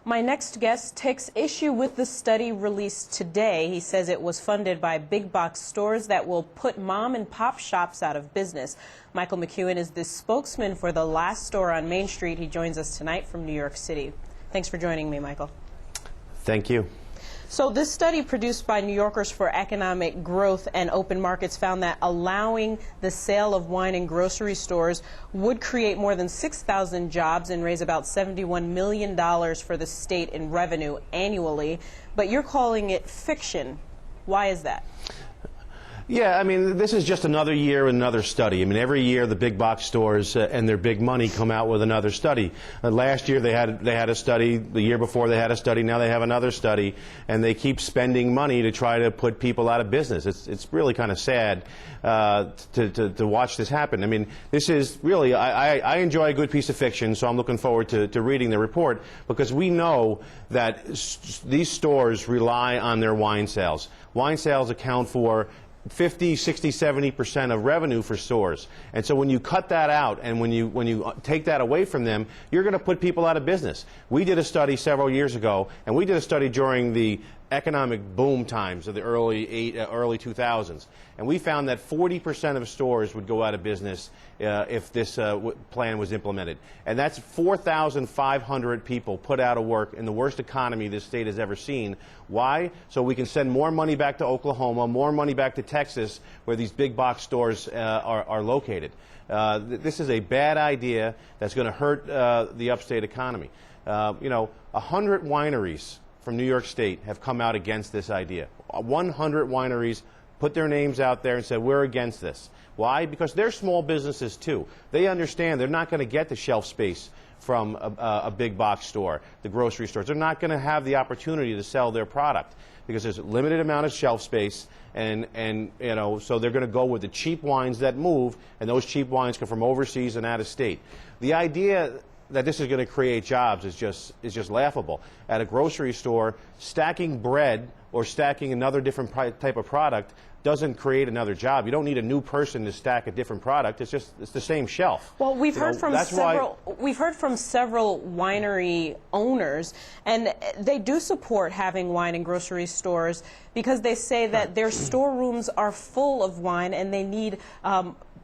My next guest takes issue with the study released today. He says it was funded by big box stores that will put mom and pop shops out of business. Michael McKeon is the spokesman for the last store on Main Street. He joins us tonight from New York City. Thanks for joining me, Michael. Thank you. So this study produced by New Yorkers for Economic Growth and Open Markets found that allowing the sale of wine in grocery stores would create more than 6,000 jobs and raise about $71 million for the state in revenue annually. But you're calling it fiction. Why is that? Yeah, I mean, this is just another year, another study. I mean, every year the big box stores and their big money come out with another study. Last year they had a study. The year before they had a study. Now they have another study, and they keep spending money to try to put people out of business. It's really kind of sad to watch this happen. I mean, this is really I enjoy a good piece of fiction, so I'm looking forward to reading the report, because we know that these stores rely on their wine sales. Wine sales account for 50, 60, 70% of revenue for stores. And so when you cut that out and when you take that away from them, you're going to put people out of business. We did a study several years ago, and we did a study during the economic boom times of the early 2000s. And we found that 40% of stores would go out of business if this plan was implemented. And that's 4,500 people put out of work in the worst economy this state has ever seen. Why? So we can send more money back to Oklahoma, more money back to Texas, where these big box stores are located. This is a bad idea that's going to hurt the upstate economy. 100 wineries from New York State have come out against this idea. 100 wineries put their names out there and said, we're against this. Why? Because they're small businesses too. They understand they're not going to get the shelf space from a big box store, the grocery stores. They're not going to have the opportunity to sell their product because there's a limited amount of shelf space, and so they're going to go with the cheap wines that move, and those cheap wines come from overseas and out of state. The idea that this is going to create jobs is just laughable. At a grocery store, stacking bread or stacking another different type of product doesn't create another job. You don't need a new person to stack a different product. It's the same shelf. Well, we've heard from several winery owners, and they do support having wine in grocery stores because they say that their storerooms are full of wine and they need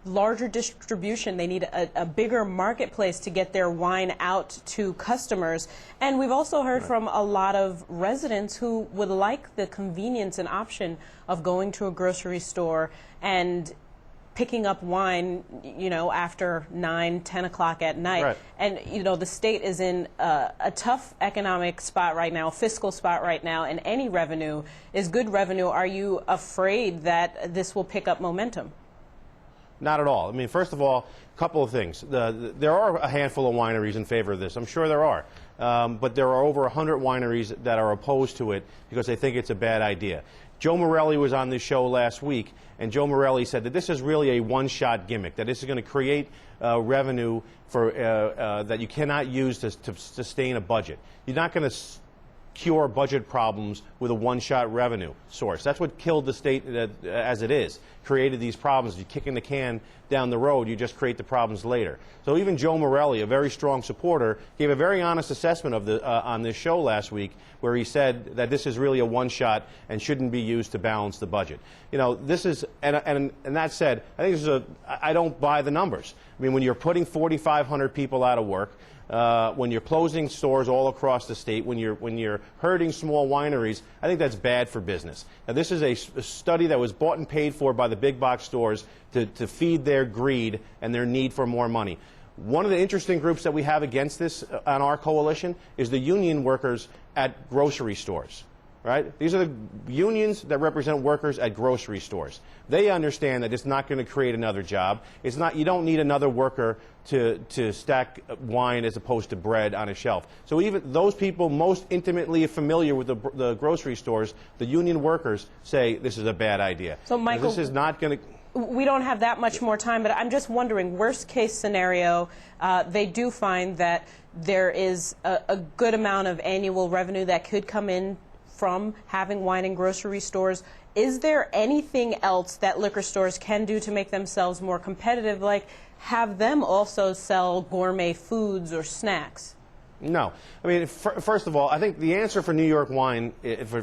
larger distribution. They need a bigger marketplace to get their wine out to customers. And we've also heard from a lot of residents who would like the convenience and option of going to a grocery store and picking up wine, after 9, 10 o'clock at night. Right. And, the state is in a tough economic spot right now, fiscal spot right now, and any revenue is good revenue. Are you afraid that this will pick up momentum? Not at all. I mean, first of all, a couple of things. There are a handful of wineries in favor of this. I'm sure there are. But there are over 100 wineries that are opposed to it because they think it's a bad idea. Joe Morelli was on this show last week, and Joe Morelli said that this is really a one-shot gimmick, that this is going to create revenue that you cannot use to sustain a budget. You're not going to cure budget problems with a one-shot revenue source. That's what killed the state as it is, created these problems. You're kicking the can down the road, you just create the problems later. So even Joe Morelli, a very strong supporter, gave a very honest assessment of on this show last week, where he said that this is really a one-shot and shouldn't be used to balance the budget. This is, and that said, I think this is I don't buy the numbers. I mean, when you're putting 4,500 people out of work, when you're closing stores all across the state, when you're hurting small wineries, I think that's bad for business. Now, this is a study that was bought and paid for by the big box stores to feed their greed and their need for more money. One of the interesting groups that we have against this on our coalition is the union workers at grocery stores. Right? These are the unions that represent workers at grocery stores. They understand that it's not going to create another job. It's not. You don't need another worker to stack wine as opposed to bread on a shelf. So even those people most intimately familiar with the grocery stores, the union workers, say this is a bad idea. So Michael, this is not going to. We don't have that much more time, but I'm just wondering, worst case scenario, they do find that there is a good amount of annual revenue that could come in from having wine in grocery stores. Is there anything else that liquor stores can do to make themselves more competitive, like have them also sell gourmet foods or snacks? No. I mean, first of all, I think the answer for New York wine,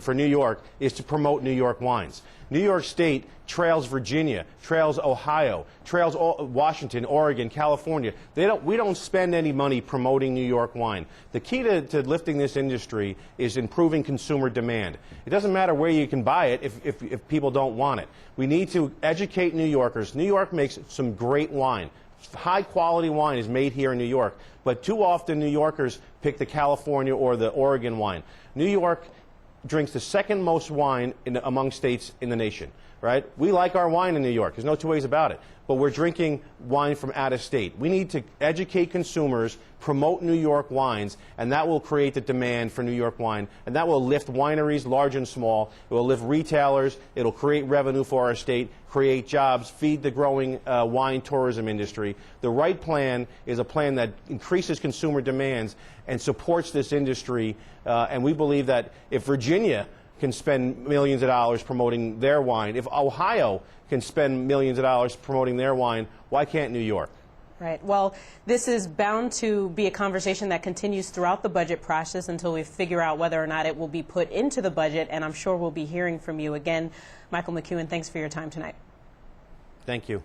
for New York, is to promote New York wines. New York State trails Virginia, trails Ohio, trails Washington, Oregon, California. We don't spend any money promoting New York wine. The key to lifting this industry is improving consumer demand. It doesn't matter where you can buy it if people don't want it. We need to educate New Yorkers. New York makes some great wine. High quality wine is made here in New York, but too often New Yorkers pick the California or the Oregon wine. New York drinks the second most wine among states in the nation, right? We like our wine in New York. There's no two ways about it. But we're drinking wine from out of state. We need to educate consumers, promote New York wines, and that will create the demand for New York wine, and that will lift wineries, large and small. It will lift retailers. It'll create revenue for our state, create jobs, feed the growing wine tourism industry. The right plan is a plan that increases consumer demands and supports this industry, and we believe that if Virginia can spend millions of dollars promoting their wine, if Ohio can spend millions of dollars promoting their wine, why can't New York? Right. Well, this is bound to be a conversation that continues throughout the budget process until we figure out whether or not it will be put into the budget, and I'm sure we'll be hearing from you again. Michael McKeon, thanks for your time tonight. Thank you.